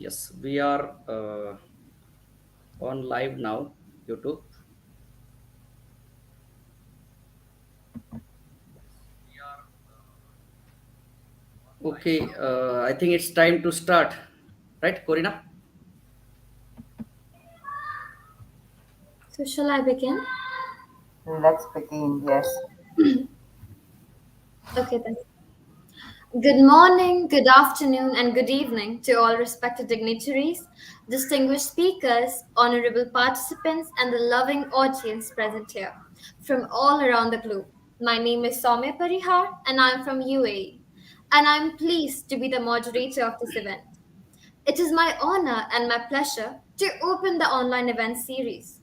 Yes, we are on live now, YouTube. Okay, I think it's time to start, right, Corina? So, shall I begin? Let's begin. Yes. Okay, then. Good morning, good afternoon, and good evening to all respected dignitaries, distinguished speakers, honorable participants, and the loving audience present here from all around the globe. My name is Soumya Parihar, and I'm from UAE, and I'm pleased to be the moderator of this event. It is my honor and my pleasure to open the online event series.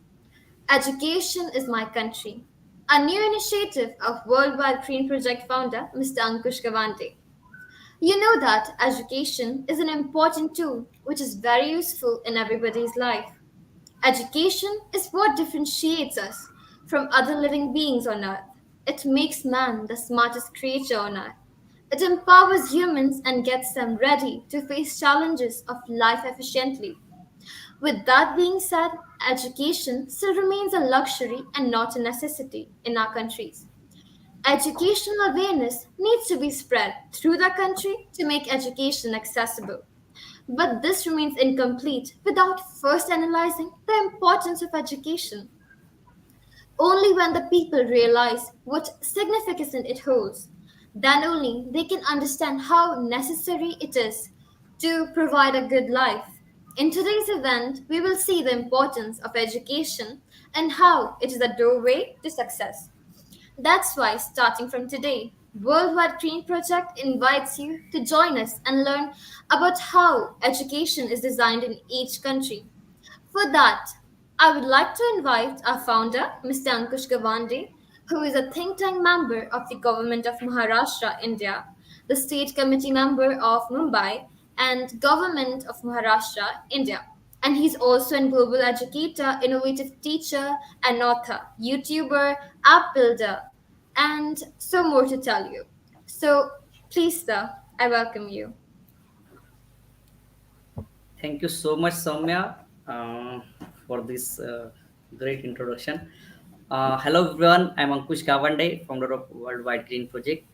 Education is my country, a new initiative of Worldwide Green Project founder Mr. Ankush Gawande. You know that education is an important tool which is very useful in everybody's life. Education is what differentiates us from other living beings on earth. It makes man the smartest creature on earth. It empowers humans and gets them ready to face challenges of life efficiently. With that being said, education still remains a luxury and not a necessity in our countries. Educational awareness needs to be spread through the country to make education accessible. But this remains incomplete without first analyzing the importance of education. Only when the people realize what significance it holds, then only they can understand how necessary it is to provide a good life. In today's event, we will see the importance of education and how it is a doorway to success. That's why, starting from today, Worldwide Green Project invites you to join us and learn about how education is designed in each country. For that, I would like to invite our founder, Mr. Ankush Gawande, who is a think tank member of the Government of Maharashtra, India, the State Committee member of Mumbai, and Government of Maharashtra, India. And he's also a global educator, innovative teacher, and author, YouTuber, app builder, and so more to tell you. So, please, sir, I welcome you. Thank you so much, Soumya, for this great introduction. Hello, everyone. I'm Ankush Gawande, founder of Worldwide Green Project.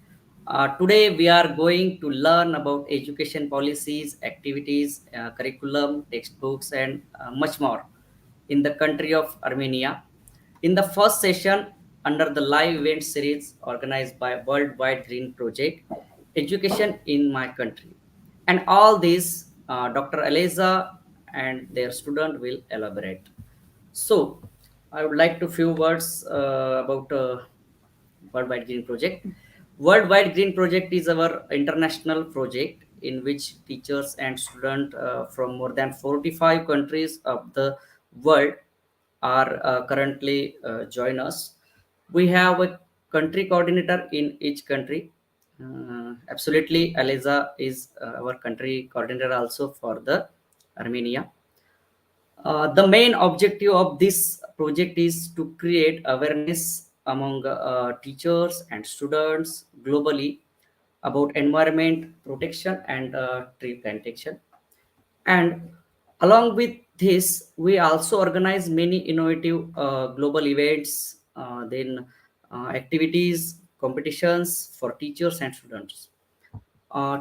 Today, we are going to learn about education policies, activities, curriculum, textbooks, and much more in the country of Armenia. In the first session, under the live event series organized by Worldwide Green Project, Education in My Country. And all these, Dr. Eliza and their student will elaborate. So, I would like to few words about Worldwide Green Project. Worldwide Green Project is our international project in which teachers and students from more than 45 countries of the world are currently join us. We have a country coordinator in each country. Absolutely, Aliza is our country coordinator also for the Armenia. The main objective of this project is to create awareness among teachers and students globally about environment protection and tree plantation. And along with this, we also organize many innovative global events, then activities, competitions for teachers and students.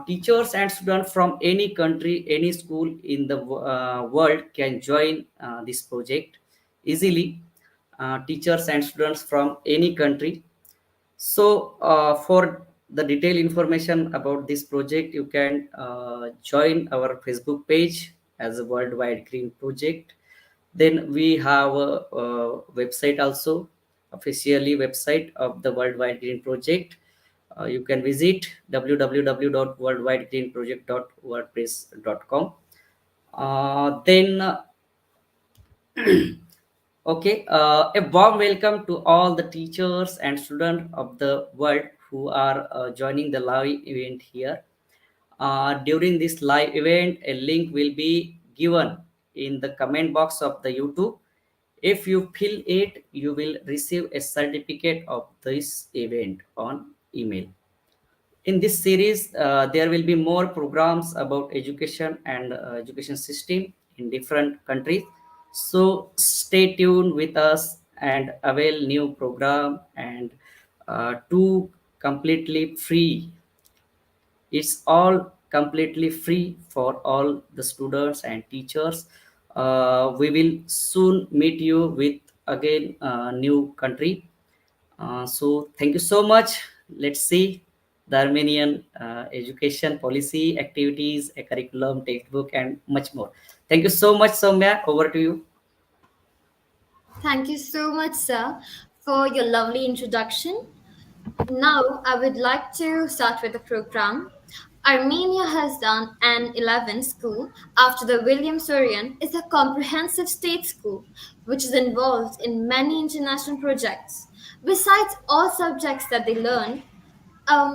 Teachers and students from any country, any school in the world can join this project easily. Teachers and students from any country. So, for the detailed information about this project, you can join our Facebook page as a Worldwide Green Project. Then we have a website also, officially website of the Worldwide Green Project. You can visit www.worldwidegreenproject.wordpress.com. Then Okay, a warm welcome to all the teachers and students of the world who are joining the live event here. During this live event, a link will be given in the comment box of the YouTube. If you fill it, you will receive a certificate of this event on email. In this series, there will be more programs about education and education system in different countries. So stay tuned with us and avail new program and two completely free. It's all completely free for all the students and teachers. We will soon meet you with again new country. So thank you so much. Let's see the Armenian education policy, activities, a curriculum, textbook, and much more. Thank you so much, Soumya. Over to you. Thank you so much, sir, for your lovely introduction. Now, I would like to start with the program. Armenia has done an 11 school after the William Sorian is a comprehensive state school which is involved in many international projects. Besides all subjects that they learn,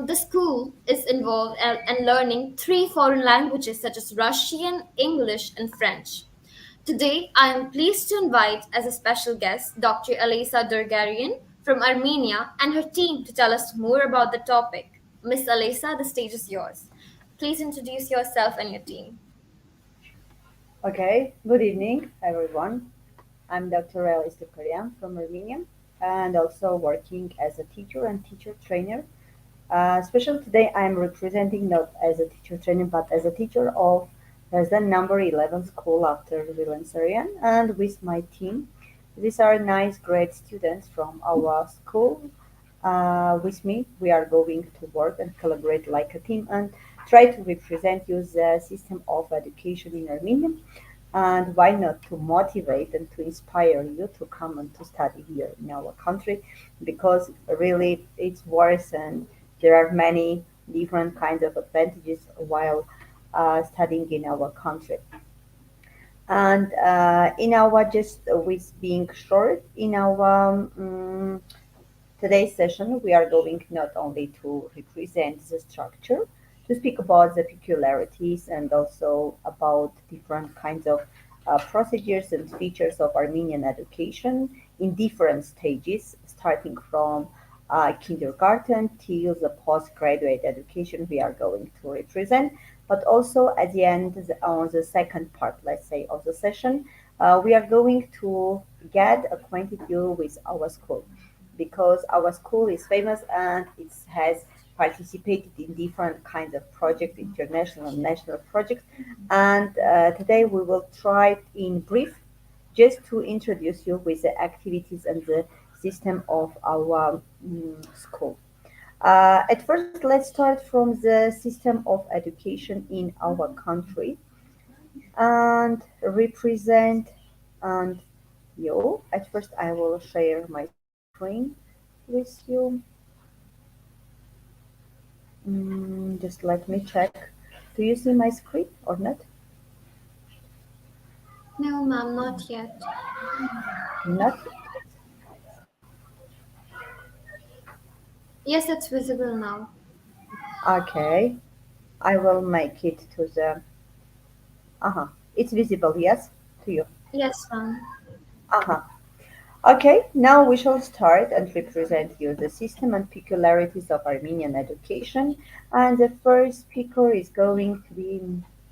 the school is involved in learning three foreign languages such as Russian, English, and French. Today, I am pleased to invite as a special guest Dr. Alisa Durgarian from Armenia and her team to tell us more about the topic. Miss Alisa, the stage is yours. Please introduce yourself and your team. Okay, good evening, everyone. I'm Dr. Elis Dukarian from Armenia and also working as a teacher and teacher trainer. Especially today, I'm representing not as a teacher trainer but as a teacher of the number 11 school after Valencian and with my team. These are nice, great students from our school. With me, we are going to work and collaborate like a team and try to represent you the system of education in Armenia and why not to motivate and to inspire you to come and to study here in our country because really it's worth and there are many different kinds of advantages while studying in our country and in our just with being short in our today's session, we are going not only to represent the structure, to speak about the peculiarities and also about different kinds of procedures and features of Armenian education in different stages, starting from kindergarten till the postgraduate education we are going to represent. But also at the end, on the second part, let's say, of the session, we are going to get acquainted you with our school because our school is famous and it has participated in different kinds of projects, international and national projects. And today we will try in brief just to introduce you with the activities and the system of our school. At first, let's start from the system of education in our country and represent and you. At first, I will share my screen with you. Just let me check. Do you see my screen or not? No, ma'am, not yet. Not. Yes, it's visible now. Okay. I will make it to the. It's visible, yes, to you. Yes, ma'am. Uh-huh. Okay, now we shall start and represent you the system and peculiarities of Armenian education. And the first speaker is going to be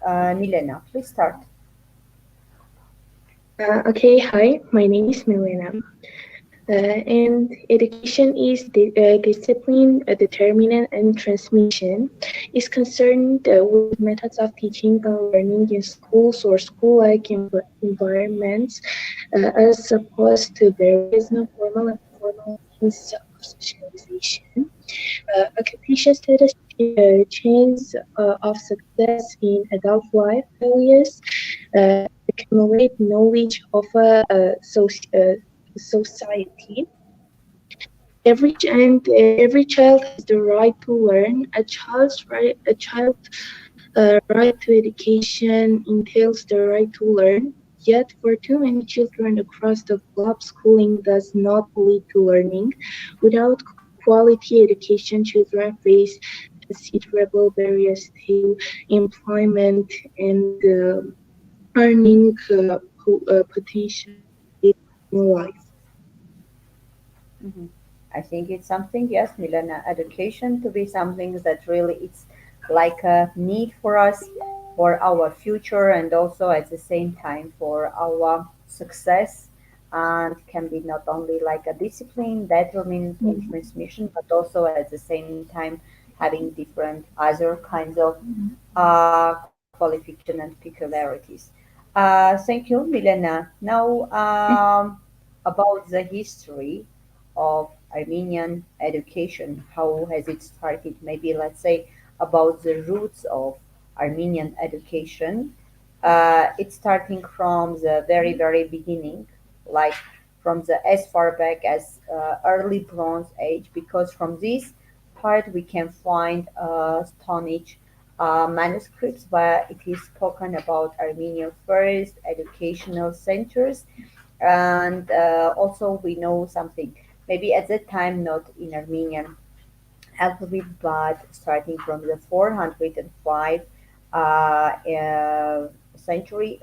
Milena. Please start. Okay, hi, my name is Milena. And education is discipline, determinant, and transmission. Is concerned with methods of teaching and learning in schools or school-like environments, as opposed to various non-formal and formal means of socialization. Occupation status chains of success in adult life values accumulate knowledge of society. Every child has the right to learn. A child right to education entails the right to learn. Yet, for too many children across the globe, schooling does not lead to learning. Without quality education, children face considerable barriers to employment and earning potential in life. Mhm. I think it's something, yes, Milena, education to be something that really it's like a need for us for our future and also at the same time for our success and can be not only like a discipline, determined in transmission, but also at the same time having different other kinds of qualification and peculiarities. Thank you, Milena. Now, about the history of Armenian education. How has it started? Maybe let's say about the roots of Armenian education. It's starting from the very, very beginning, like from the as far back as early Bronze Age, because from this part we can find Stone Age manuscripts where it is spoken about Armenian first educational centers and also we know something maybe at that time not in Armenian alphabet, but starting from the 405 century,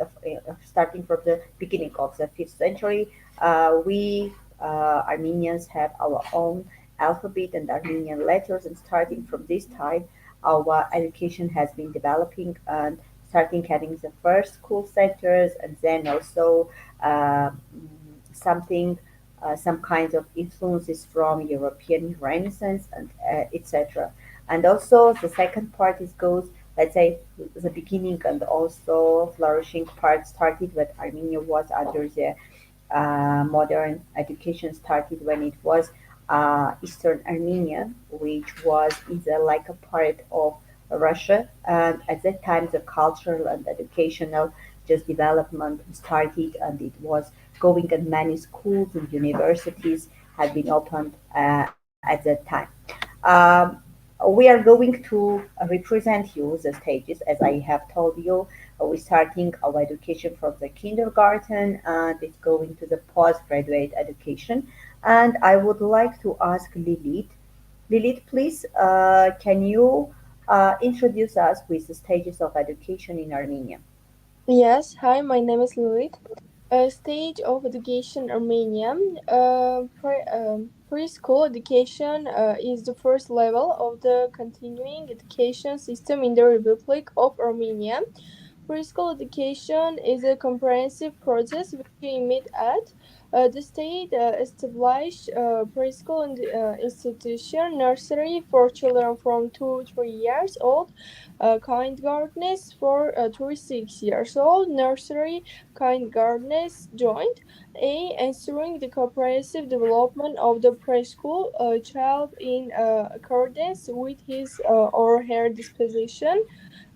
starting from the beginning of the 5th century, we Armenians have our own alphabet and Armenian letters, and starting from this time, our education has been developing and starting having the first school centers, and then also uh, something some kinds of influences from European Renaissance and etc. And also the second part is goes, let's say, the beginning and also flourishing part started when Armenia was under the modern education started when it was Eastern Armenia, which was either like a part of Russia. And at that time, the cultural and educational just development started, and it was going, and many schools and universities had been opened at that time. Um, we are going to represent you the stages, as I have told you. We're starting our education from the kindergarten and it's going to the postgraduate education. And I would like to ask Lilith. Lilith, please, can you introduce us with the stages of education in Armenia? Yes, hi, my name is Lilith. Stage of education Armenia. Preschool education is the first level of the continuing education system in the Republic of Armenia. Preschool education is a comprehensive process which we meet at. The state established preschool institution nursery for children from 2 3 years old, kindergarten for 3 6 years old, nursery kindergarten joint. Ensuring the comprehensive development of the preschool child in accordance with his or her disposition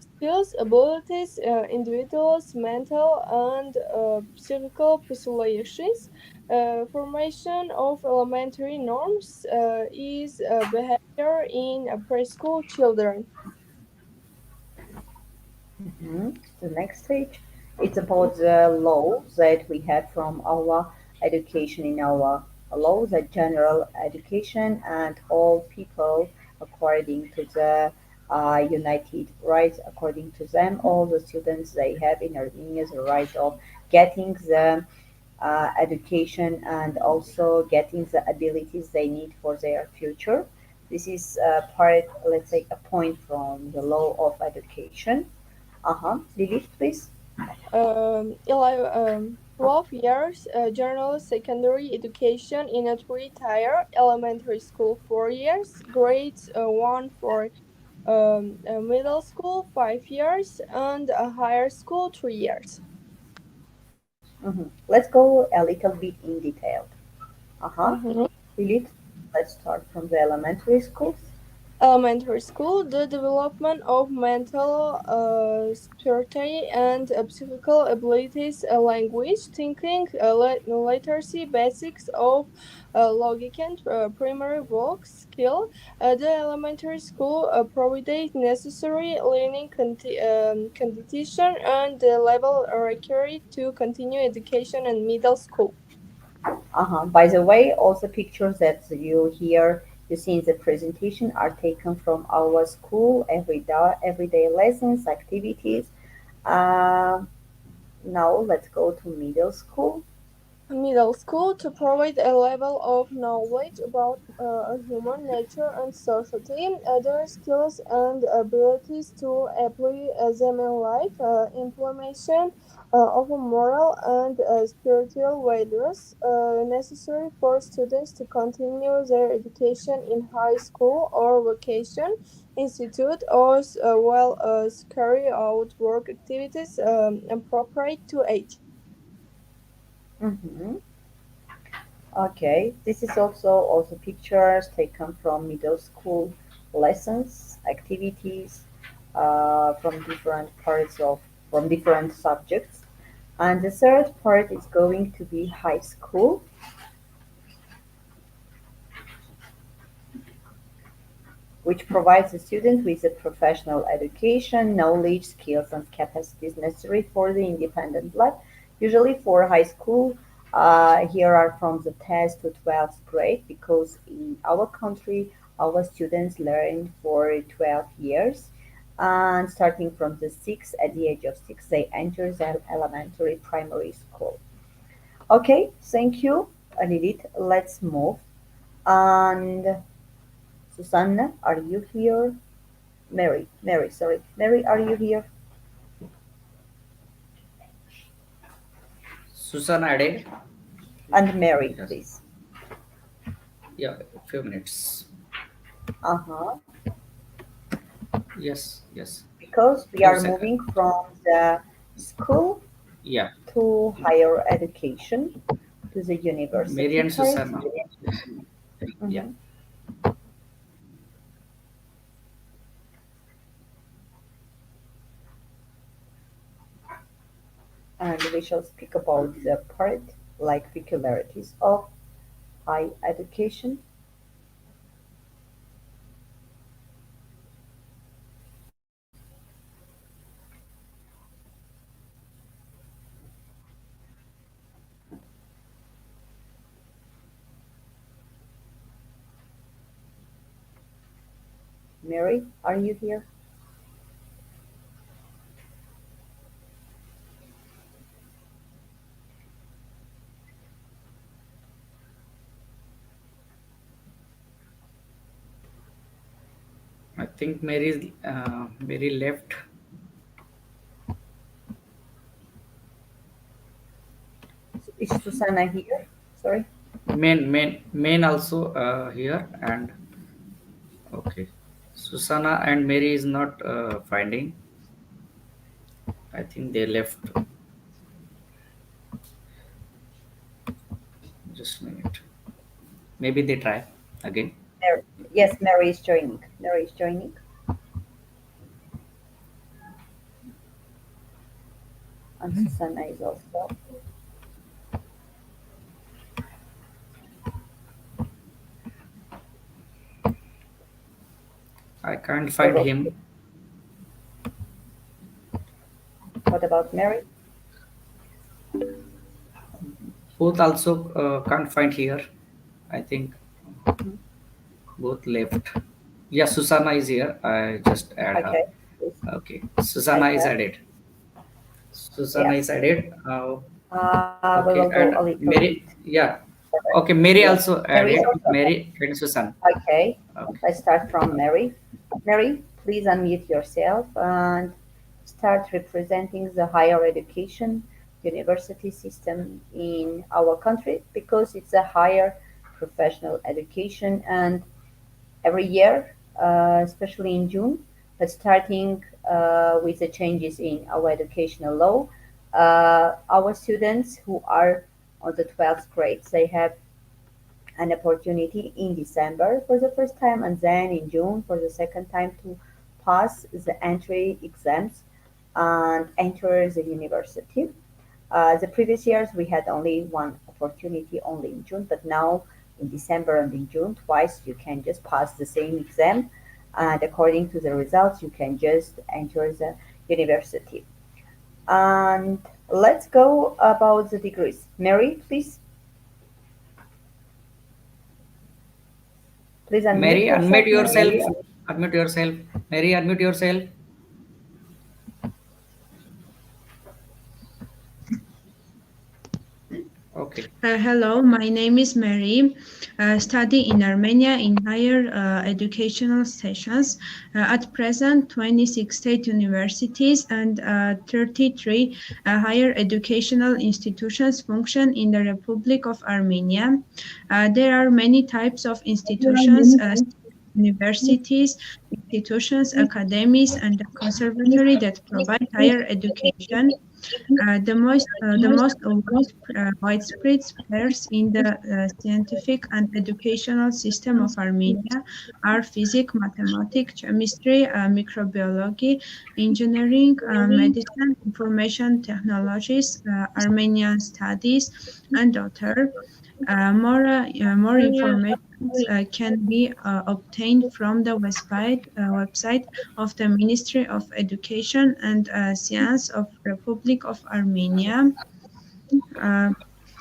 skills, abilities, individuals' mental and psychical possibilities. Formation of elementary norms is behavior in preschool children. Mhm. The next stage, it's about the laws that we have from our education in our laws, that general education and all people according to the United Rights, according to them, all the students they have in Armenia the right of getting the education and also getting the abilities they need for their future. This is part, let's say, a point from the law of education. Lilith, please. 12 years general secondary education in a three-tier elementary school 4 years, grades 1 for middle school 5 years, and a higher school 3 years. Let's go a little bit in detail. Uh-huh. Mhm. Lilith, let's start from the elementary schools. Elementary school, the development of mental, spiritual, and psychical abilities, language, thinking, literacy, basics of logic and primary work skill. The elementary school provided necessary learning condition and the level required to continue education in middle school. By the way, all the pictures that you see in the presentation are taken from our school everyday lessons, activities. Uh, Now let's go to middle school. middle school to provide a level of knowledge about human nature and society, other skills and abilities to apply them in life, implementation of moral and spiritual values necessary for students to continue their education in high school or vocation institute, or well as carry out work activities appropriate to age. Mm-hmm. Okay, this is also pictures taken from middle school lessons, activities from different parts of from different subjects. And the third part is going to be high school, which provides the student with a professional education, knowledge, skills, and capacities necessary for the independent life. Usually for high school, here are from the 10th to 12th grade, because in our country, our students learn for 12 years. And starting from the 6, at the age of 6, they enter the elementary primary school. Okay, thank you, Lilith. Let's move. And Susanna, are you here? Mary, sorry. Mary, are you here? Susan added. And Mary, Yes. please. Yeah, a few minutes. Uh-huh. Yes, yes. Because we Few are seconds. moving from the school Yeah, to higher education to the Mary university and part. Susanna. Yeah. Mhm. And we shall speak about the part like peculiarities of high education. Mary, are you here? I think Mary left. Is Susanna here? Sorry. Main also here, and okay. Susanna and Mary is not finding. I think they left. Just a minute. Maybe they try again. Mary. Yes, Mary is joining. Mary is joining. And Susanna is also. I can't We find will see. him. What about Mary? Both also can't find here. I think both left. Yeah, Susanna is here. I just add her. Okay. Please. Okay, Susanna is Okay. added. Susanna is Yes. added. We will Okay, go a and little bit Mary. Yeah. further. Okay, Mary Yes. also Mary is added. also. Mary and Susan. Okay. Okay. Let's start from Mary. Mary, please unmute yourself and start representing the higher education university system in our country, because it's a higher professional education. And every year, especially in June, but starting with the changes in our educational law, our students who are on the 12th grade, they have an opportunity in December for the first time, and then in June for the second time, to pass the entry exams and enter the university. The previous years we had only one opportunity, only in June, but now in December and in June, twice you can just pass the same exam, and according to the results, you can just enter the university. And let's go about the degrees. Mary, please Mary, unmute unmute yourself, Mary. yourself. Unmute yourself. Mary, unmute yourself. Okay. Hello, my name is Mary. Study in Armenia in higher educational sessions. At present, 26 state universities and 33 higher educational institutions function in the Republic of Armenia. There are many types of institutions, universities, institutions, academies, and conservatory that provide higher education. The most widespread pairs in the scientific and educational system of Armenia are physics, mathematics, chemistry, microbiology, engineering, medicine, information technologies, Armenian studies, and other. More information can be obtained from the website of the Ministry of Education and Science of Republic of Armenia. Uh,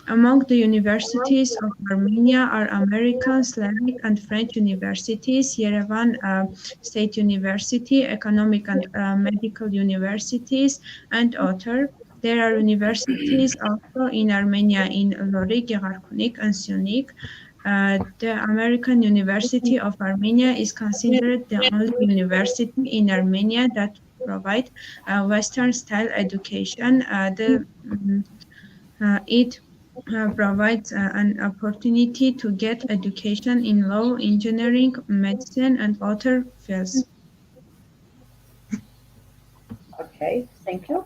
Among the universities of Armenia are American, Slavic, and French universities, Yerevan State University, Economic and Medical Universities, and other. There are universities also in Armenia in Lori, Gegharkunik, and Syunik. The American University of Armenia is considered the only university in Armenia that provide Western-style education. It provides an opportunity to get education in law, engineering, medicine, and other fields. Okay, thank you.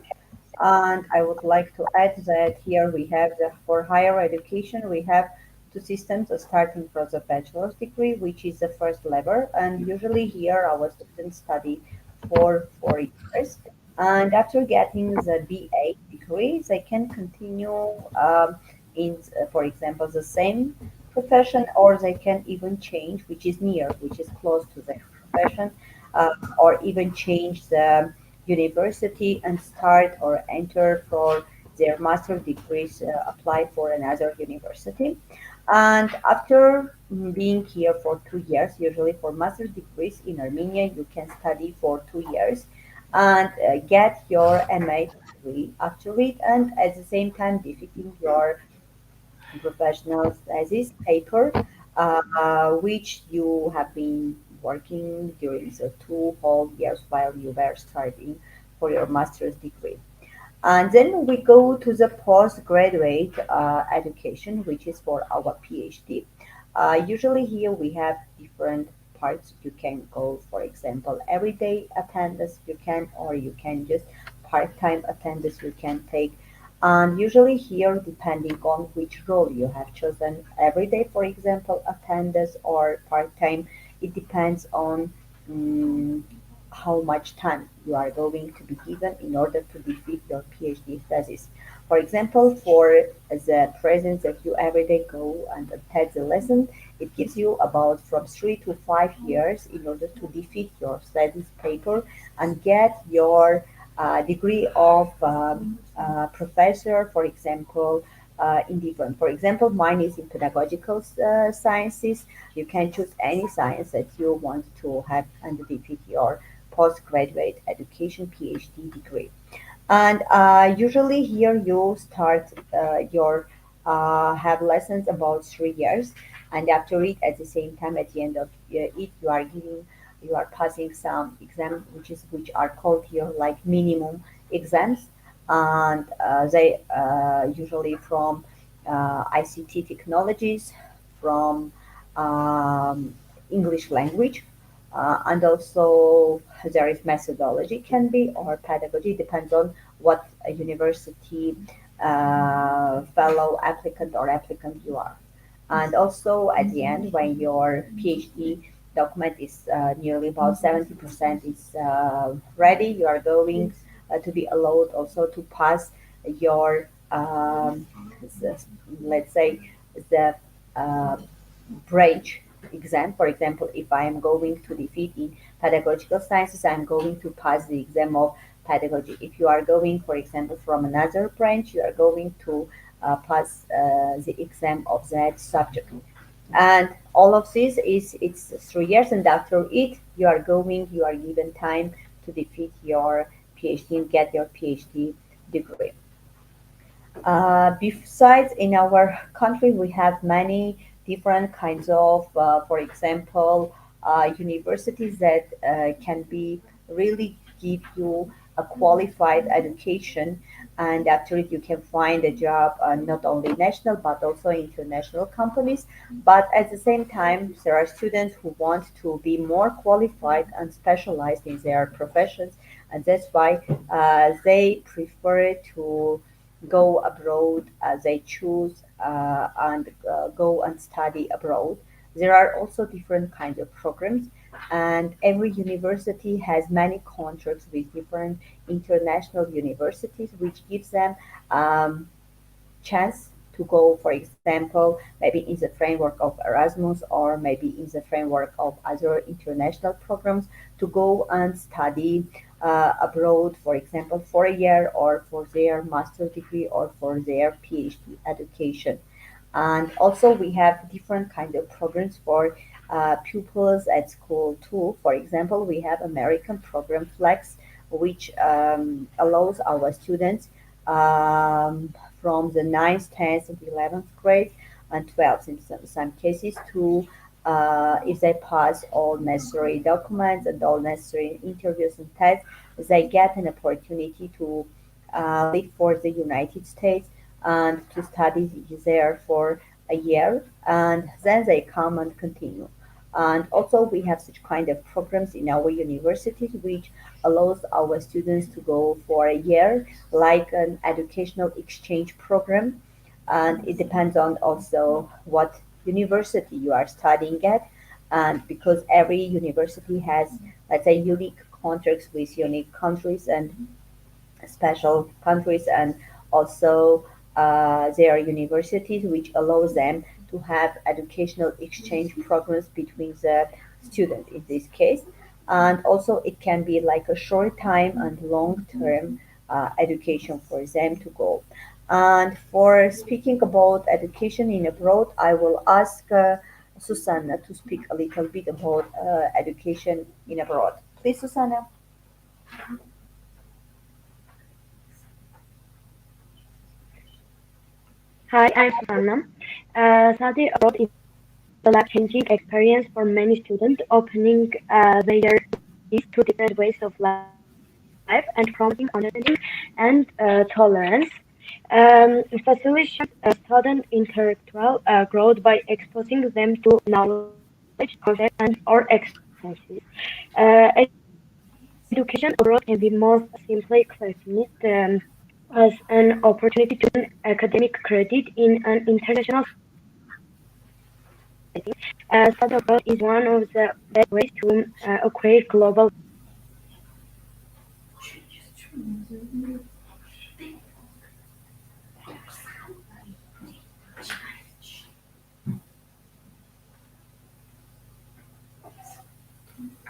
And I would like to add that here we have for higher education, we have two systems starting from the bachelor's degree, which is the first level. And usually here our students study for 4 years. And after getting the BA degree, they can continue in, for example, the same profession, or they can even change, which is near, which is close to their profession, or even change the university and start or enter for their master degrees, apply for another university. And after being here for 2 years, usually for master degrees in Armenia, you can study for 2 years and get your MA degree after it, and at the same time defeating your professional thesis paper, which you have been working during the 2 whole years while you were studying for your master's degree. And then we go to the postgraduate education, which is for our PhD. Usually here we have different parts. You can go, for example, everyday attendance you can, or you can just part-time attendance you can take. And usually here, depending on which role you have chosen, everyday, for example, attendance or part-time, it depends on mm, how much time you are going to be given in order to defeat your PhD thesis. For example, for the presence that you every day go and attend the lesson, it gives you about from 3 to 5 years in order to defeat your thesis paper and get your degree of professor, for example, in different. For example, mine is in pedagogical sciences. You can choose any science that you want to have and defeat your postgraduate education PhD degree. And usually here you start your have lessons about 3 years, and after it, at the same time, at the end of it, you are passing some exams, which are called here like minimum exams, and they usually from ICT technologies, from um, English language, and also there is methodology can be or pedagogy depends on what a university fellow applicant or applicant you are. And also at the end, when your PhD document is nearly about 70% is ready, you are going to be allowed also to pass your let's say the uh, branch exam. For example, if I am going to defeat in pedagogical sciences, I'm going to pass the exam of pedagogy. If you are going, for example, from another branch, you are going to pass the exam of that subject. And all of this is it's 3 years, and after it, you are given time to defeat your PhD and get your PhD degree. Besides, in our country, we have many different kinds of, for example, universities that can be really give you a qualified education, and after it, you can find a job not only national but also international companies. But at the same time, there are students who want to be more qualified and specialized in their professions, and that's why they prefer to go abroad, they choose and go and study abroad. There are also different kinds of programs, and every university has many contracts with different international universities, which gives them um, chance to go, for example, maybe in the framework of Erasmus or maybe in the framework of other international programs to go and study abroad, for example, for a year or for their master's degree or for their PhD education. And also we have different kind of programs for pupils at school too. For example, we have American program Flex, which allows our students from the ninth, 10th, and 11th grade and 12th in some cases to if they pass all necessary documents and all necessary interviews and tests, they get an opportunity to leave for the United States and to study there for a year, and then they come and continue. And also we have such kind of programs in our universities which allows our students to go for a year, like an educational exchange program. And it depends on also what university you are studying at, and because every university has, let's say, unique contracts with unique countries and special countries, and also their universities, which allows them to have educational exchange programs between the students in this case. And also it can be like a short time and long term education for them to go. And for speaking about education in abroad, I will ask Susanna to speak a little bit about education in abroad. Please, Susanna. Hi, I'm Susanna. Study abroad is a life-changing experience for many students, opening their eyes to different ways of life and promoting understanding and tolerance. Facilitates student intellectual growth by exposing them to knowledge, concepts, and or experiences. Education abroad can be most simply classified as an opportunity to earn academic credit in an international setting. Study abroad is one of the best ways to acquire global knowledge.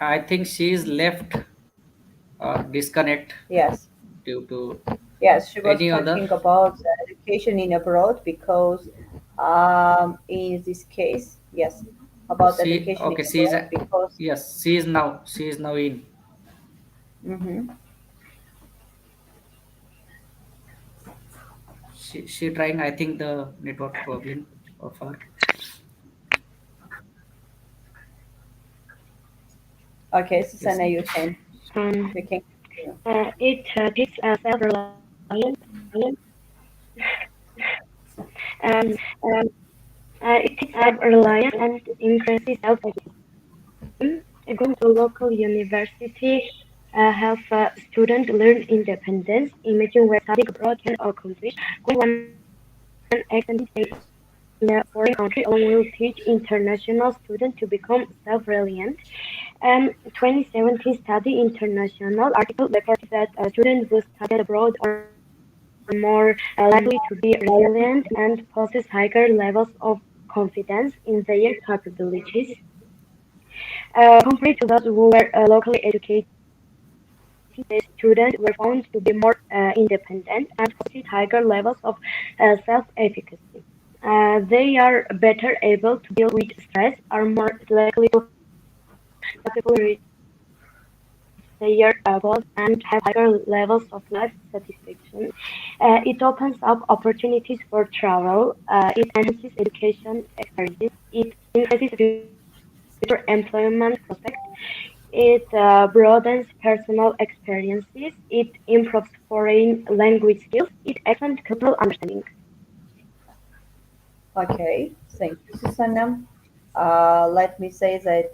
I think she is left disconnect Yes. due to Yes, she was any other. talking about education in abroad because, in this case, yes, about She education in okay. She is abroad because, yes. She is now in. mhm. She trying. I think the network problem of her. Okay, Yes. Susanna, you can continue. It teaches self-reliance, um, it teaches self-reliance and increases self-esteem. Going to local university help students learn independence. Imagine where studying abroad can accomplish. Going one extended stay in a foreign country alone will teach international students to become self-reliant. 2017 Study International article reported that students who study abroad are more likely to be resilient and possess higher levels of confidence in their capabilities compared to those who were locally educated. These students were found to be more independent and possess higher levels of self-efficacy. They are better able to deal with stress, are more likely to have multiple reach their goals and have higher levels of life satisfaction. It opens up opportunities for travel. It enhances education experiences. It increases future employment prospects. It broadens personal experiences. It improves foreign language skills. It expands cultural understanding. Okay, thank you, Susanna. Let me say that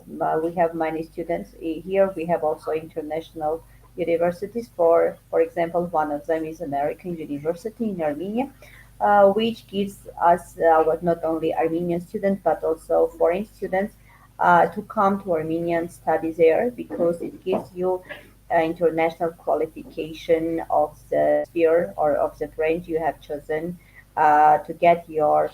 we have many students here. We have also international universities. For example, one of them is American University in Armenia, which gives us not only Armenian students but also foreign students to come to Armenia and study there because it gives you international qualification of the sphere or of the branch you have chosen to get your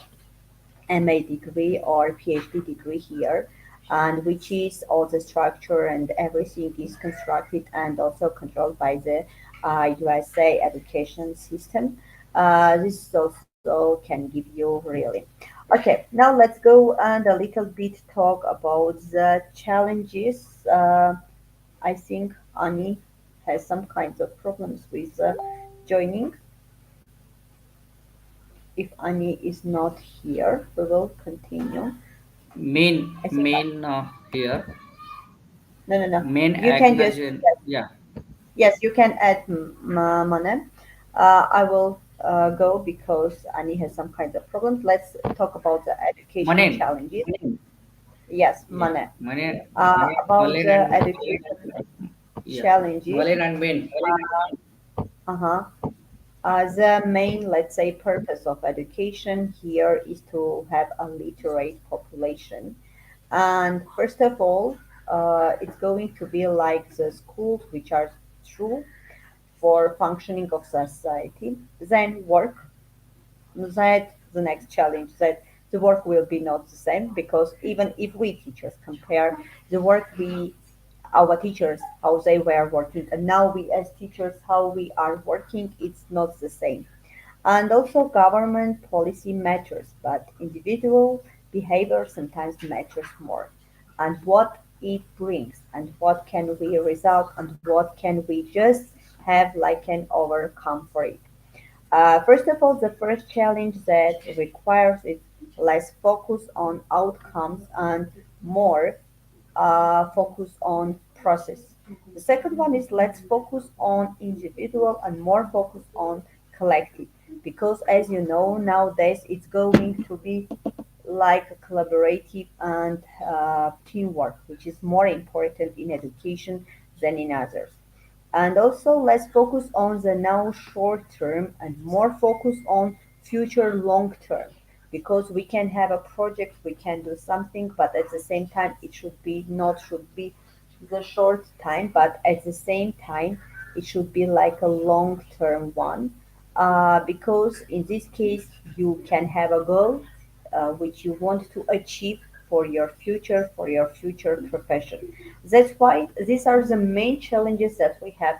MA degree or PhD degree here, and which is all the structure and everything is constructed and also controlled by the USA education system. This also can give you really. Okay, now let's go and a little bit talk about the challenges. I think Ani has some kinds of problems with joining. If Ani is not here, we will continue. I think main here, no, no, no. main You can just acknowledge, yes, yeah. yes, you can add Manem. I will go because Ani has some kinds of problems. Let's talk about the education Manen, challenges. Yes, yeah, Mane. Manen, About Malen the and education yeah, challenges. Malen and main. Uh-huh. The main, let's say, purpose of education here is to have a literate population. And first of all, it's going to be like the schools which are true for functioning of society. Then work, that the next challenge that the work will be not the same because even if we teachers compare the work we our teachers how they were working and now we as teachers how we are working, it's not the same. And also government policy matters, but individual behavior sometimes matters more. And what it brings and what can we result and what can we just have like an overcome for it. First of all, the first challenge that requires is less focus on outcomes and more focus on process. The second one is let's focus on individual and more focus on collective because as you know nowadays it's going to be like a collaborative and teamwork which is more important in education than in others. And also let's focus on the now short term and more focus on future long term because we can have a project, we can do something, but at the same time it should be not should be the short time, but at the same time it should be like a long term one because in this case you can have a goal which you want to achieve for your future profession. That's why these are the main challenges that we have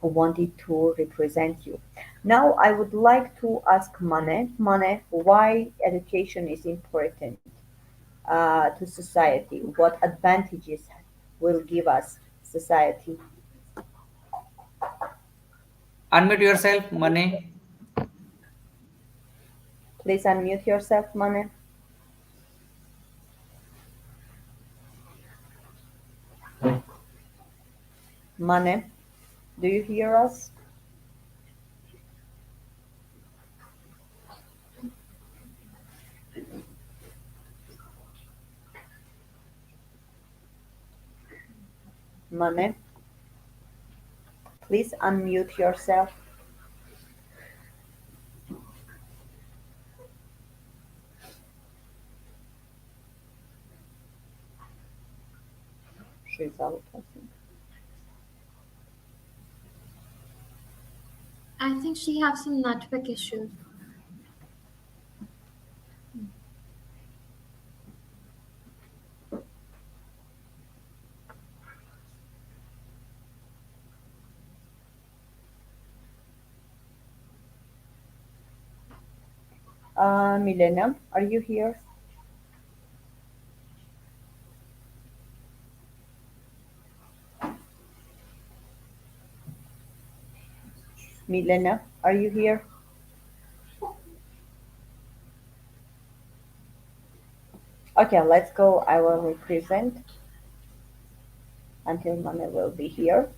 wanted to represent you. Now I would like to ask Mane, why education is important to society? What advantages will give us society? Unmute yourself, Mane. Please unmute yourself, Mane. Mane, do you hear us? Mane, please unmute yourself. She's out, I think. I think she has some network issues. Milena, are you here? Milena, are you here? Okay, let's go. I will represent until Mame will be here.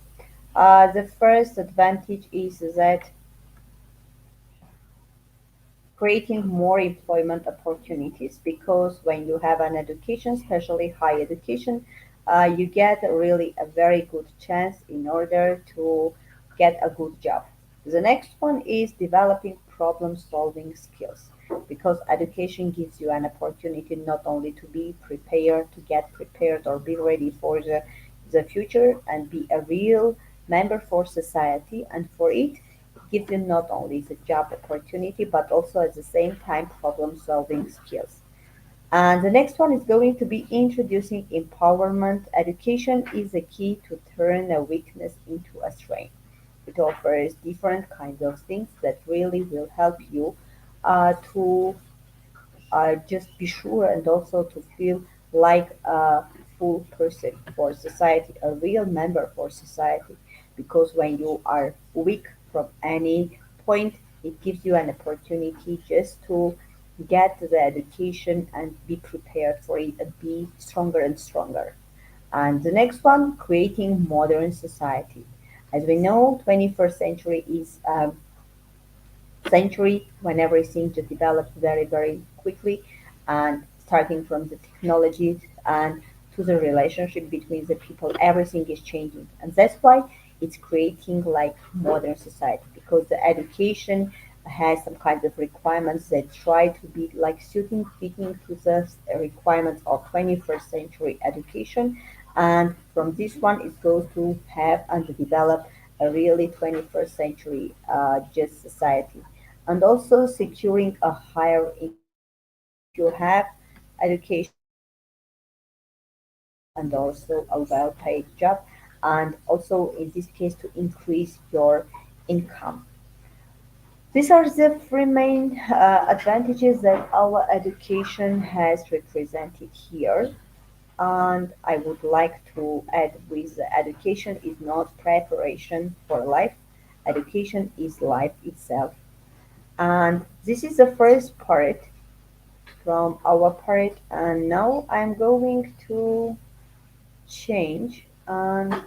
The first advantage is that creating more employment opportunities because when you have an education, especially high education, you get really a very good chance in order to get a good job. The next one is developing problem solving skills because education gives you an opportunity not only to be prepared, to get prepared or be ready for the future and be a real member for society, and for it gives you not only the job opportunity but also at the same time problem solving skills. And the next one is going to be introducing empowerment. Education is the key to turn a weakness into a strength. It offers different kinds of things that really will help you to just be sure and also to feel like a full person for society, a real member for society. Because when you are weak from any point, it gives you an opportunity just to get the education and be prepared for it and be stronger and stronger. And the next one, creating modern society. As we know, 21st century is century when everything just developed very, very quickly, and starting from the technology and to the relationship between the people, everything is changing. And that's why it's creating like modern society because the education has some kind of requirements that try to be like suiting, fitting to the requirements of 21st century education. And from this one, it goes to have and develop a really 21st century just society, and also securing a higher income because if you have education you get a higher income and also a well-paid job, and also in this case to increase your income. These are the three main advantages that our education has represented here. And I would like to add with education is not preparation for life, education is life itself. And this is the first part from our part, and now I'm going to change and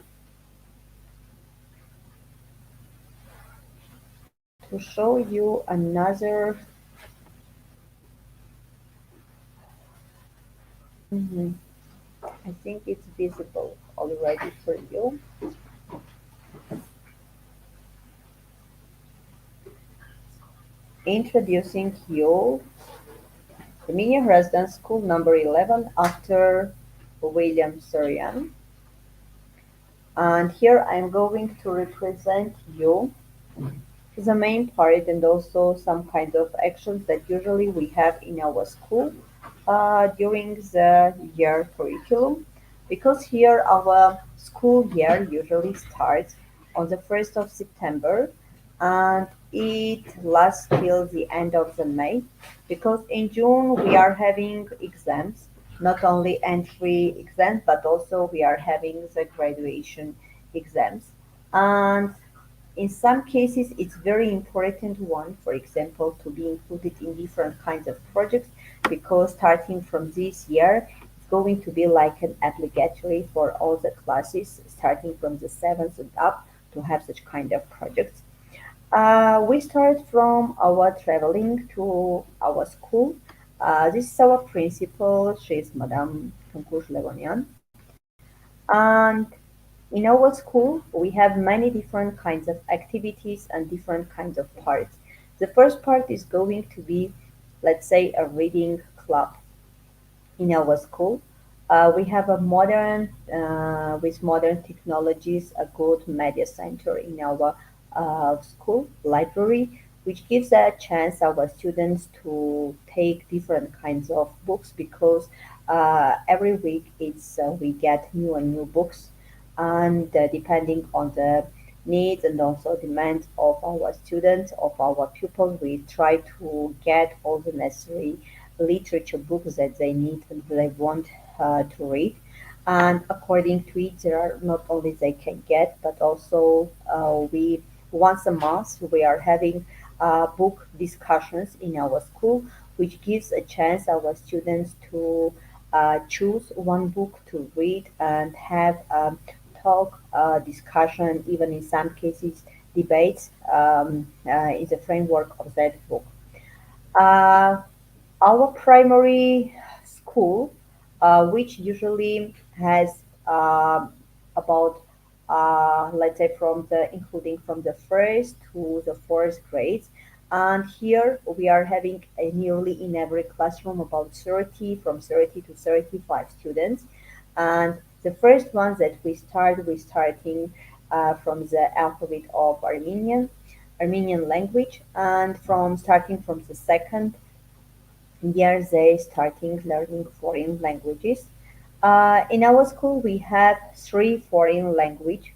to show you another. Mhm, I think it's visible already for you. Introducing you the Armenia Residence School number 11 after William Sorian. And here I'm going to represent you the main part and also some kind of actions that usually we have in our school during the year curriculum, because here our school year usually starts on the 1st of September and it lasts till the end of the May, because in June we are having exams, not only entry exams but also we are having the graduation exams. And in some cases, it's very important one, for example, to be included in different kinds of projects because starting from this year, it's going to be like an obligatory for all the classes starting from the seventh and up to have such kind of projects. We start from our traveling to our school. This is our principal. She is Madame Tunkush Levonian. And in our school, we have many different kinds of activities and different kinds of parts. The first part is going to be, let's say, a reading club in our school. We have a modern, with modern technologies, a good media center in our school library, which gives a chance our students to take different kinds of books because every week we get new and new books, and depending on the needs and also demands of our students, of our pupils, we try to get all the necessary literature books that they need and they want to read. And according to it, there are not only they can get, but also we once a month we are having book discussions in our school, which gives a chance our students to choose one book to read and have talk, discussion, even in some cases debates in the framework of that book. Uh, our primary school, which usually has about let's say from the including from the first to the fourth grades, and here we are having a nearly in every classroom about 30 from 30 to 35 students, and the first ones that we starting from the alphabet of Armenian language, and from starting from the second year they starting learning foreign languages. In our school, we have three foreign language.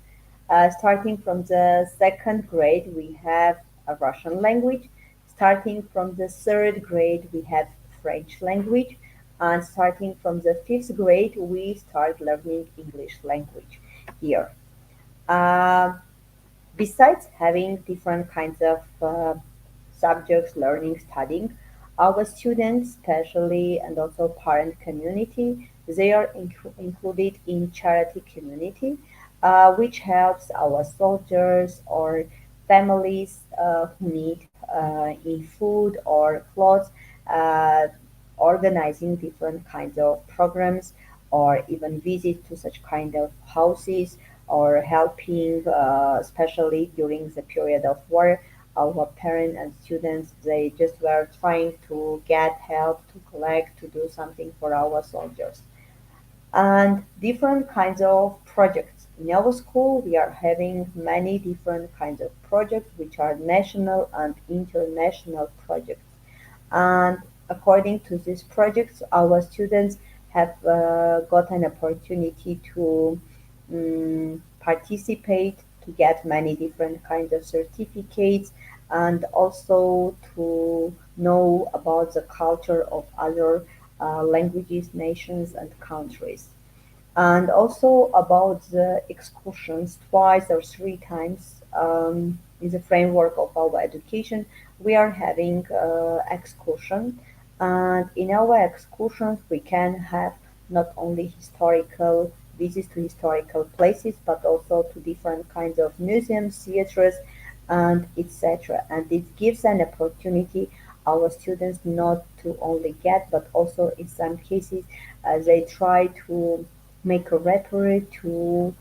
Starting from the second grade, we have a Russian language. Starting from the third grade, we have French language. And starting from the fifth grade, we start learning English language here. Uh, Besides having different kinds of subjects, learning, studying, our students, especially and also parent community, they are included in charity community, which helps our soldiers or families who need in food or clothes, uh, organizing different kinds of programs or even visit to such kind of houses or helping, especially during the period of war. Our parents and students, they just were trying to get help to collect, to do something for our soldiers. And different kinds of projects. In our school, we are having many different kinds of projects, which are national and international projects. And according to these projects, our students have got an opportunity to participate, to get many different kinds of certificates, and also to know about the culture of other languages, nations, and countries, and also about the excursions twice or three times in the framework of our education we are having excursion, and in our excursions we can have not only historical visits to historical places but also to different kinds of museums, theaters, and etc., and it gives an opportunity our students not to only get but also in some cases they try to make a report to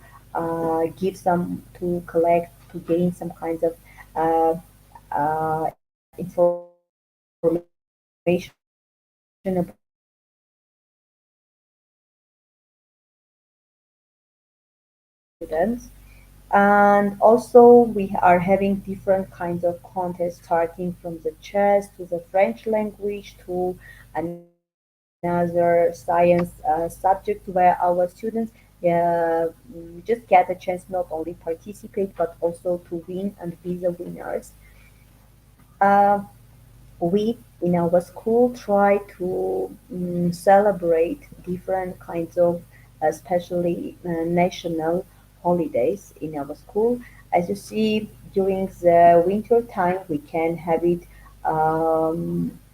give some to collect to gain some kinds of information about our students. And also we are having different kinds of contests starting from the chess to the French language to another science subject where our students just get a chance not only participate but also to win and be the winners. Uh, we in our school try to celebrate different kinds of especially national holidays in our school. As you see, during the winter time we can have it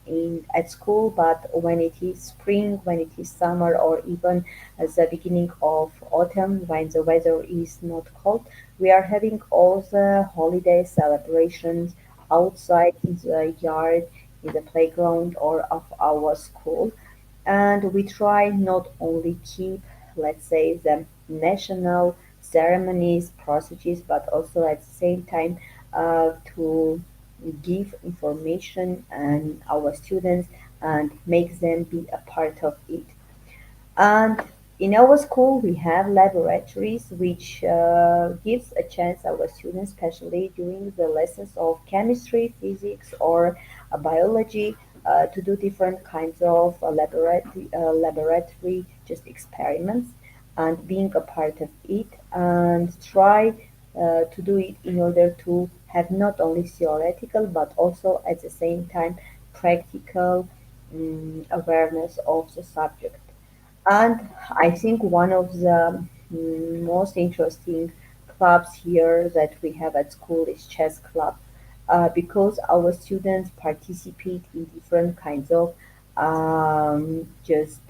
in at school, but when it is spring, when it is summer, or even at the beginning of autumn when the weather is not cold, we are having all the holiday celebrations outside in the yard, in the playground, or of our school. And we try not only keep, let's say, the national ceremonies, procedures, but also at the same time to give information and our students and make them be a part of it. And in our school, we have laboratories which gives a chance our students, especially during the lessons of chemistry, physics, or biology, to do different kinds of laboratory just experiments and being a part of it and try to do it in order to have not only theoretical but also at the same time practical awareness of the subject. And I think one of the most interesting clubs here that we have at school is chess club, because our students participate in different kinds of just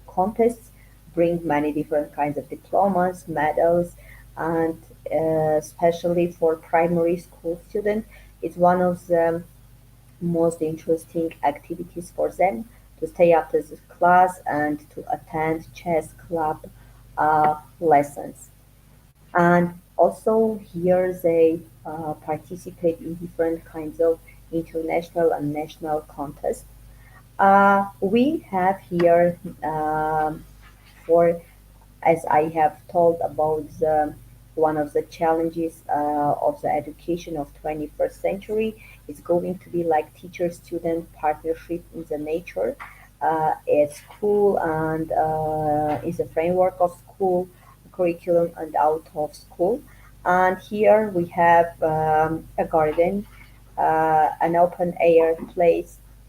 contests, bring many different kinds of diplomas, medals, and especially for primary school students, it's one of the most interesting activities for them to stay after the class and to attend chess club lessons. And also here they participate in different kinds of international and national contests. We have here for, as I have told about one of the challenges of the education of 21st century is going to be like teacher-student partnership in the nature at school and in the framework of school curriculum and out of school. And here we have a garden, an open air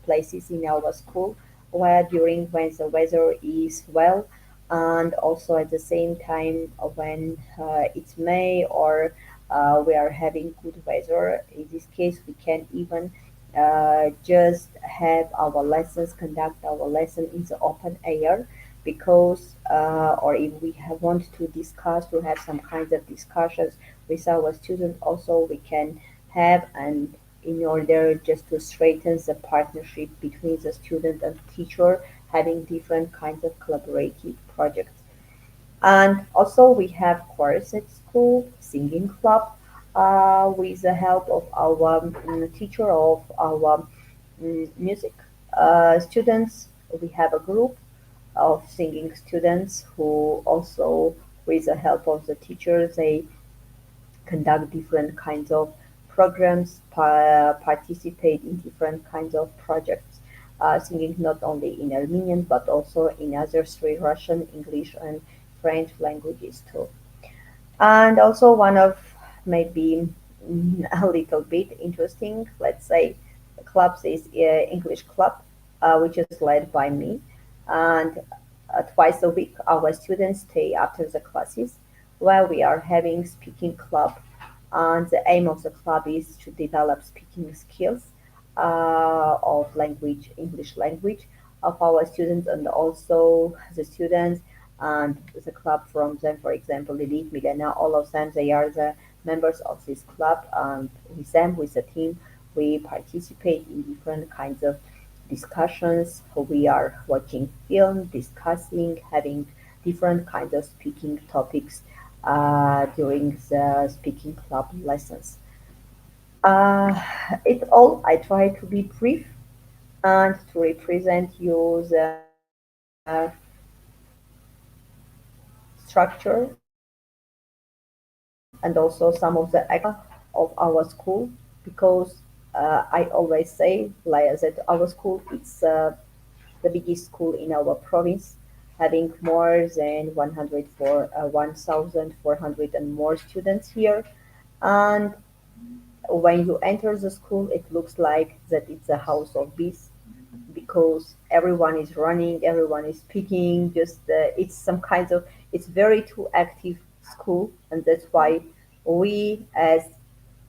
places in our school where during when the weather is well and also at the same time when it's May or we are having good weather. In this case, we can even just have our lessons, conduct our lesson in the open air because, or if we want to discuss, to have some kinds of discussions with our students, also we can have and in order just to strengthen the partnership between the student and teacher, having different kinds of collaborative projects. And also we have choirs at school, singing club, with the help of our teacher of our music students. We have a group of singing students who also, with the help of the teachers, they conduct different kinds of programs, participate in different kinds of projects, singing not only in Armenian but also in other three Russian, English, and French languages too. And also one of maybe a little bit interesting, let's say, clubs is English club, which is led by me, and twice a week our students stay after the classes where we are having speaking club, and the aim of the club is to develop speaking skills of language, English language, of our students and also the students and the club from them, for example, Lilith, Milena, all of them, they are the members of this club, and with them, with the team, we participate in different kinds of discussions. We are watching film, discussing, having different kinds of speaking topics during the speaking club lessons. Uh, it all I try to be brief and to represent you the structure and also some of the activities of our school because I always say like that our school is the biggest school in our province, having more than 1,400 and more students here. And when you enter the school, it looks like that it's a house of bees because everyone is running, everyone is speaking. Just it's some kinds of it's very too active school, and that's why we as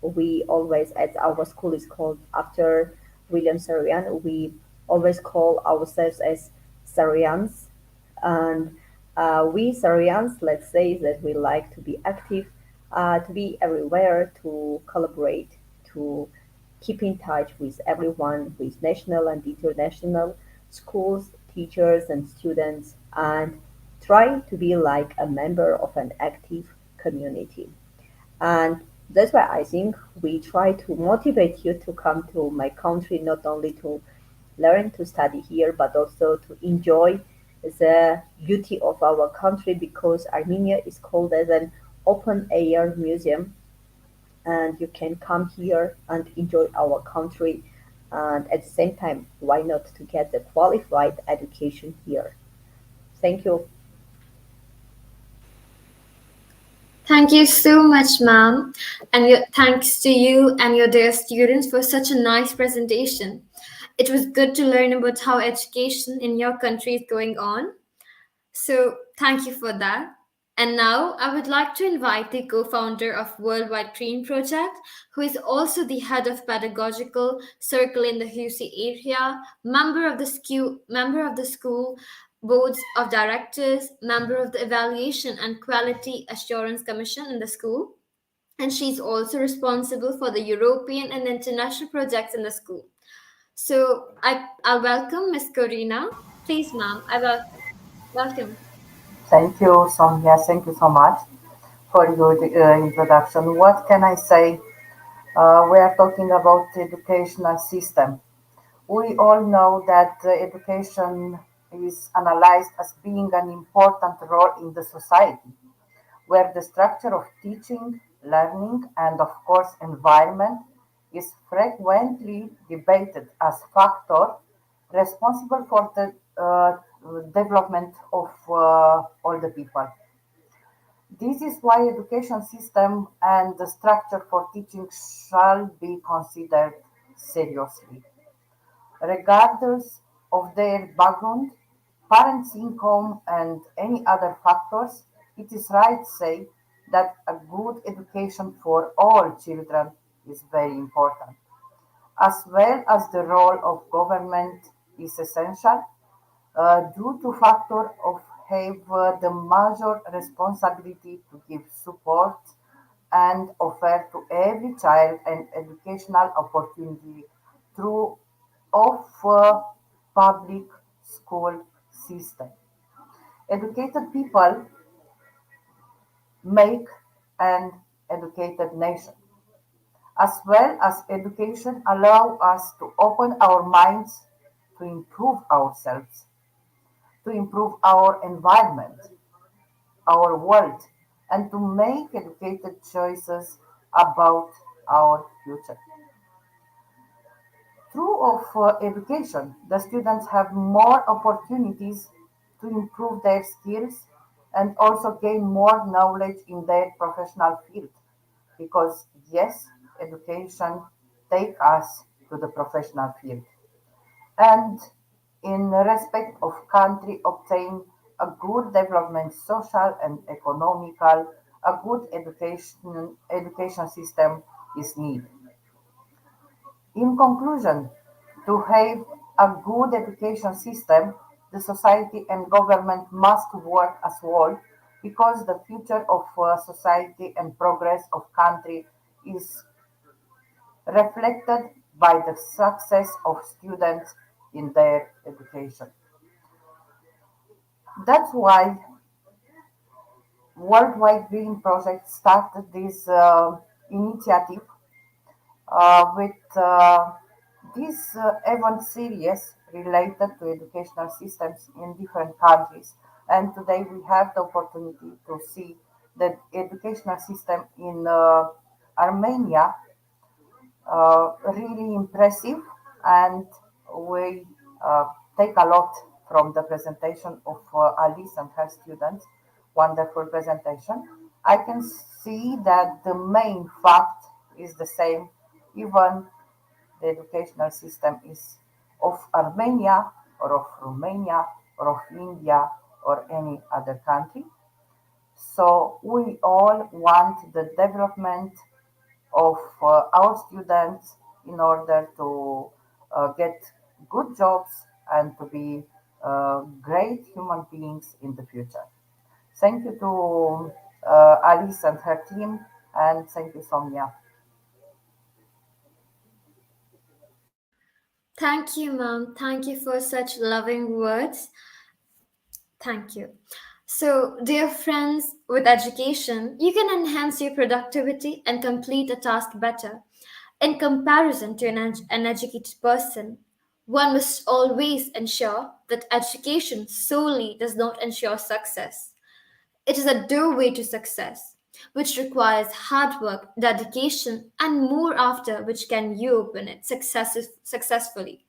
we always at our school is called after William Sarian. We always call ourselves as Sarians, and we Sarians, let's say that we like to be active, to be everywhere, to collaborate, to keep in touch with everyone, with national and international schools, teachers, and students, and try to be like a member of an active community. And that's why I think we try to motivate you to come to my country, not only to learn to study here, but also to enjoy the beauty of our country because Armenia is called as an open air museum and you can come here and enjoy our country and at the same time why not to get the qualified education here. Thank you. Thank you so much, ma'am. And thanks to you and your dear students for such a nice presentation. It was good to learn about how education in your country is going on. So, thank you for that. And now I would like to invite the co-founder of Worldwide Green Project, who is also the head of pedagogical circle in the Husi area, member of the school boards of directors, member of the evaluation and quality assurance commission in the school, and she's also responsible for the European and international projects in the school. So I'll welcome Miss Corina. Please, ma'am, welcome. Thank you, Sonia. Thank you so much for your introduction. What can I say? We are talking about the educational system. We all know that education is analyzed as being an important role in the society, where the structure of teaching, learning, and of course environment is frequently debated as factor responsible for the development of all the people. This is why education system and the structure for teaching shall be considered seriously. Regardless of their background, parents' income, and any other factors, it is right to say that a good education for all children is very important, as well as the role of government is essential due to factor of have the major responsibility to give support and offer to every child an educational opportunity through of public school system. Educated people make an educated nation, as well as education allow us to open our minds to improve ourselves, to improve our environment, our world, and to make educated choices about our future. Through of education, the students have more opportunities to improve their skills and also gain more knowledge in their professional field. Because yes, education take us to the professional field. And in respect of country obtain a good development, social and economical, a good education system is needed. In conclusion, to have a good education system, the society and government must work as one because the future of society and progress of country is reflected by the success of students in their education. That's why Worldwide Green Project started this initiative with this event series related to educational systems in different countries. And today we have the opportunity to see the educational system in Armenia really impressive, and we take a lot from the presentation of Alice and her students. Wonderful presentation. I can see that the main fact is the same, even the educational system is of Armenia or of Romania or of India or any other country. So we all want the development of our students in order to get good jobs and to be great human beings in the future. Thank you to Alice and her team, and thank you, Sonia. Thank you, ma'am. Thank you for such loving words. Thank you. So, dear friends, with education, you can enhance your productivity and complete a task better. In comparison to an educated person, one must always ensure that education solely does not ensure success. It is a doorway to success, which requires hard work, dedication, and more after which can you open it successfully.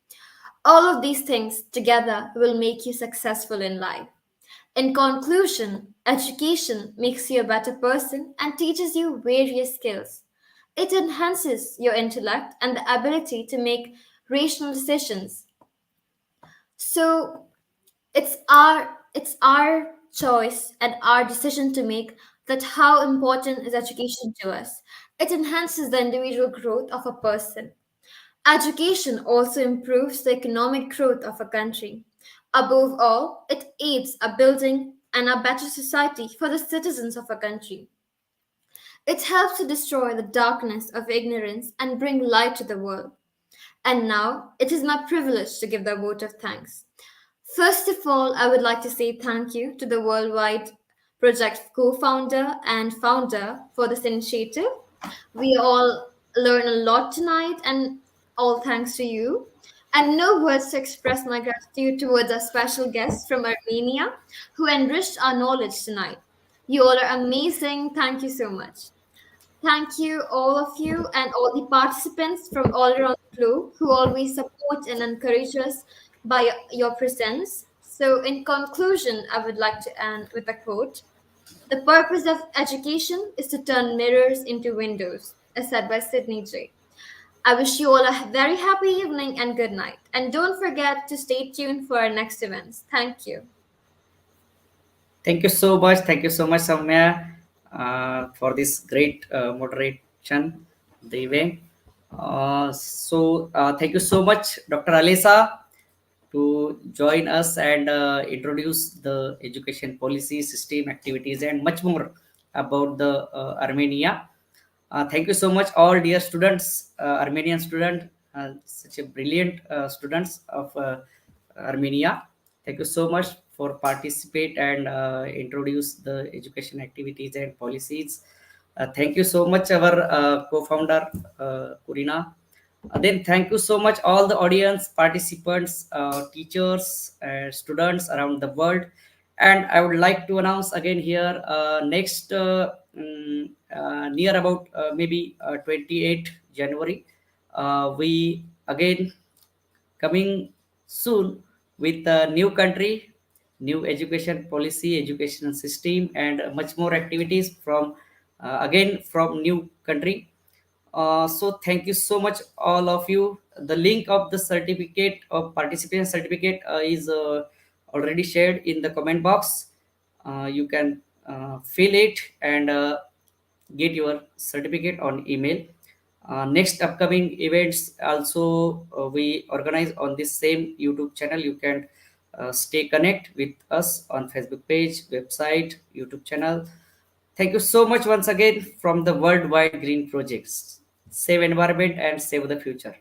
All of these things together will make you successful in life. In conclusion, education makes you a better person and teaches you various skills. It enhances your intellect and the ability to make rational decisions. So it's our choice, and our decision to make that how important is education to us. It enhances the individual growth of a person. Education also improves the economic growth of a country. Above all, it aids a building and a better society for the citizens of a country. It helps to destroy the darkness of ignorance and bring light to the world. And now, it is my privilege to give the vote of thanks. First of all, I would like to say thank you to the Worldwide Project co founder and founder for this initiative. We all learn a lot tonight, and all thanks to you. And no words to express my gratitude towards our special guests from Armenia who enriched our knowledge tonight. You all are amazing. Thank you so much. Thank you, all of you, and all the participants from all around the globe who always support and encourage us by your presence. So, in conclusion, I would like to end with a quote. The purpose of education is to turn mirrors into windows, as said by Sidney J. I wish you all a very happy evening and good night. And don't forget to stay tuned for our next events. Thank you. Thank you so much. Thank you so much, Samya, for this great moderation, the event. Thank you so much, Dr. Alisa, to join us and introduce the education policy, system, activities, and much more about the Armenia. Thank you so much, all dear students, Armenian student, such a brilliant students of Armenia. Thank you so much for participate and introduce the education activities and policies. Thank you so much, our co-founder Kurina. Then thank you so much all the audience, participants, teachers, students around the world. And I would like to announce again here next near about maybe 28 January, we again coming soon with a new country, new education policy, education system, and much more activities from again from new country. So thank you so much, all of you. The link of the certificate of participant certificate is already shared in the comment box. You can fill it and get your certificate on email. Next upcoming events also we organize on this same YouTube channel. You can stay connect with us on Facebook page, website, YouTube channel. Thank you so much once again from the Worldwide Green Projects. Save environment and save the future.